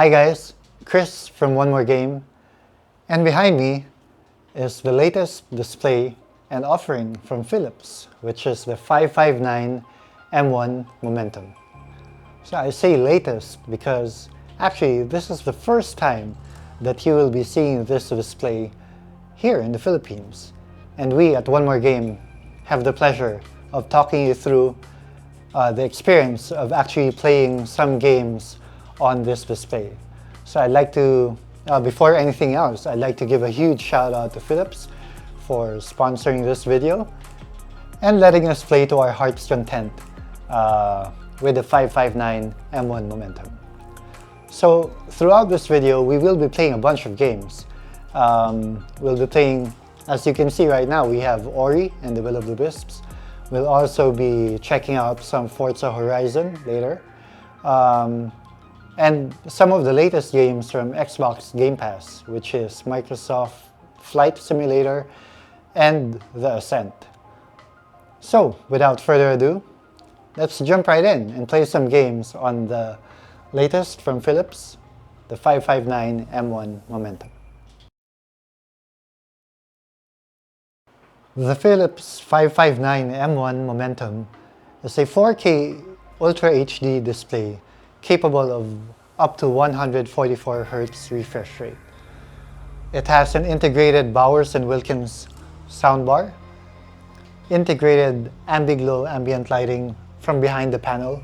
Hi guys, Chris from One More Game, and behind me is the latest display and offering from Philips, which is the 559 M1 Momentum. So I say latest because actually this is the first time that you will be seeing this display here in the Philippines. And we at One More Game have the pleasure of talking you through the experience of actually playing some games on this display. So I'd like to, before anything else, I'd like to give a huge shout out to Philips for sponsoring this video and letting us play to our heart's content with the 559 M1 Momentum. So throughout this video, we will be playing a bunch of games. We'll be playing, as you can see right now, we have Ori and the Will of the Wisps. We'll also be checking out some Forza Horizon later. And some of the latest games from Xbox Game Pass, which is Microsoft Flight Simulator and The Ascent. So, without further ado, let's jump right in and play some games on the latest from Philips, the 559 M1 Momentum. The Philips 559 M1 Momentum is a 4K Ultra HD display capable of up to 144 Hz refresh rate. It has an integrated Bowers & Wilkins soundbar, integrated Ambiglow ambient lighting from behind the panel,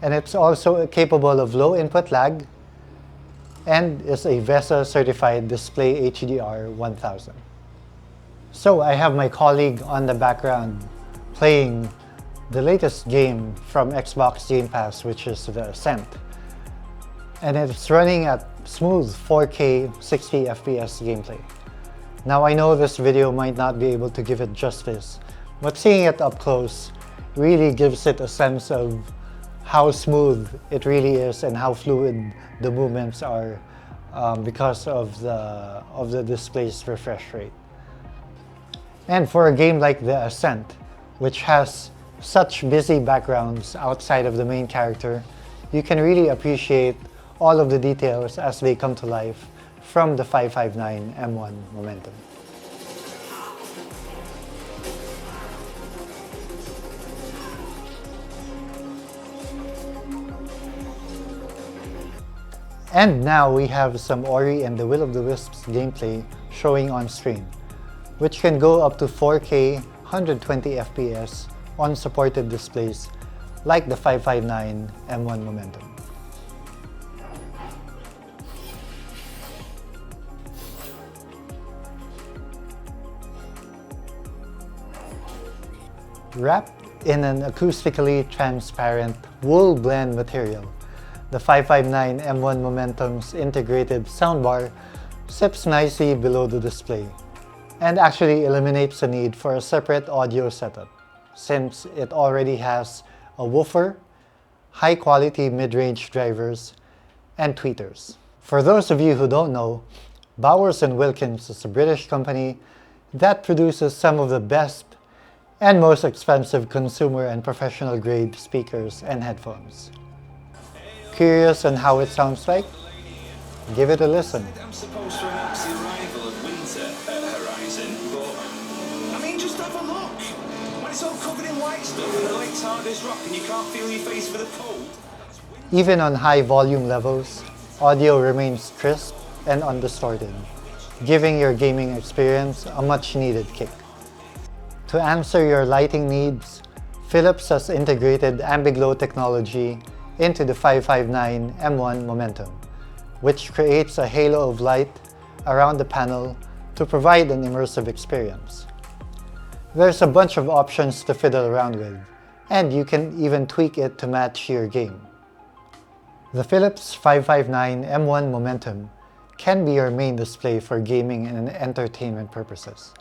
and it's also capable of low input lag and is a VESA certified display HDR 1000. So I have my colleague on the background playing the latest game from Xbox Game Pass, which is The Ascent. And it's running at smooth 4K 60 FPS gameplay. Now I know this video might not be able to give it justice, but seeing it up close really gives it a sense of how smooth it really is and how fluid the movements are because of the display's refresh rate. And for a game like The Ascent, which has such busy backgrounds outside of the main character, you can really appreciate all of the details as they come to life from the 559 M1 Momentum. And now we have some Ori and the Will of the Wisps gameplay showing on screen, which can go up to 4K 120 FPS on supported displays like the 559 M1 Momentum. Wrapped in an acoustically transparent wool blend material, the 559 M1 Momentum's integrated soundbar sits nicely below the display and actually eliminates the need for a separate audio setup, since it already has a woofer, high-quality mid-range drivers, and tweeters. For those of you who don't know, Bowers & Wilkins is a British company that produces some of the best and most expensive consumer and professional-grade speakers and headphones. Curious on how it sounds like? Give it a listen. I'm supposed to announce the arrival of winter at Horizon, but I mean, just have a look. When it's all covered in white stuff and the leg's hard as rock and you can't feel your face for the cold. Even on high volume levels, audio remains crisp and undistorted, giving your gaming experience a much-needed kick. To answer your lighting needs, Philips has integrated Ambiglow technology into the 559 M1 Momentum, which creates a halo of light around the panel to provide an immersive experience. There's a bunch of options to fiddle around with, and you can even tweak it to match your game. The Philips 559 M1 Momentum can be your main display for gaming and entertainment purposes,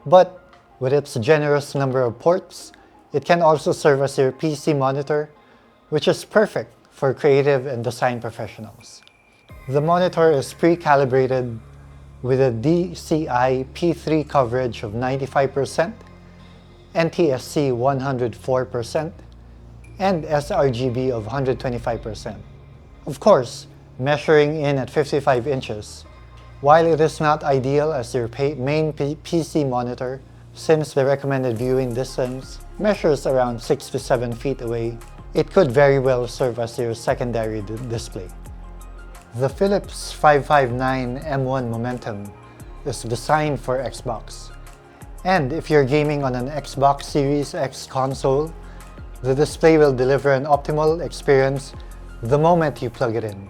but with its generous number of ports, it can also serve as your PC monitor, which is perfect for creative and design professionals. The monitor is pre-calibrated with a DCI P3 coverage of 95%, NTSC 104%, and sRGB of 125%. Of course, measuring in at 55 inches. While it is not ideal as your main PC monitor, since the recommended viewing distance measures around 6 to 7 feet away, it could very well serve as your secondary display. The Philips 559 M1 Momentum is designed for Xbox. And if you're gaming on an Xbox Series X console, the display will deliver an optimal experience the moment you plug it in.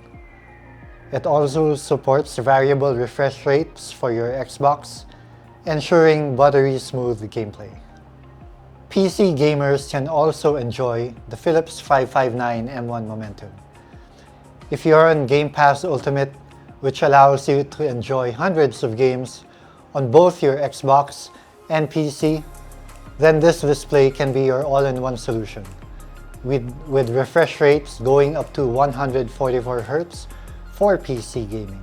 It also supports variable refresh rates for your Xbox, ensuring buttery smooth gameplay. PC gamers can also enjoy the Philips 559 M1 Momentum. If you're on Game Pass Ultimate, which allows you to enjoy hundreds of games on both your Xbox and PC, then this display can be your all-in-one solution, with refresh rates going up to 144 Hz for PC gaming.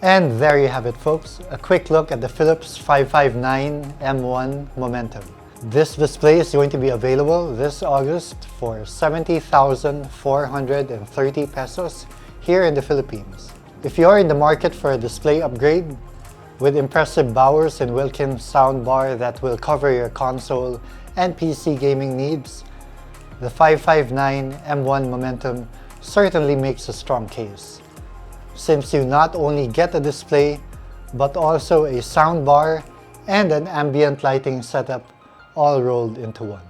And there you have it, folks, a quick look at the Philips 559 M1 Momentum. This display is going to be available this August for 70,430 pesos here in the Philippines. If you are in the market for a display upgrade with impressive Bowers and Wilkins soundbar that will cover your console and PC gaming needs, the 559 M1 Momentum certainly makes a strong case, since you not only get a display, but also a soundbar and an ambient lighting setup all rolled into one.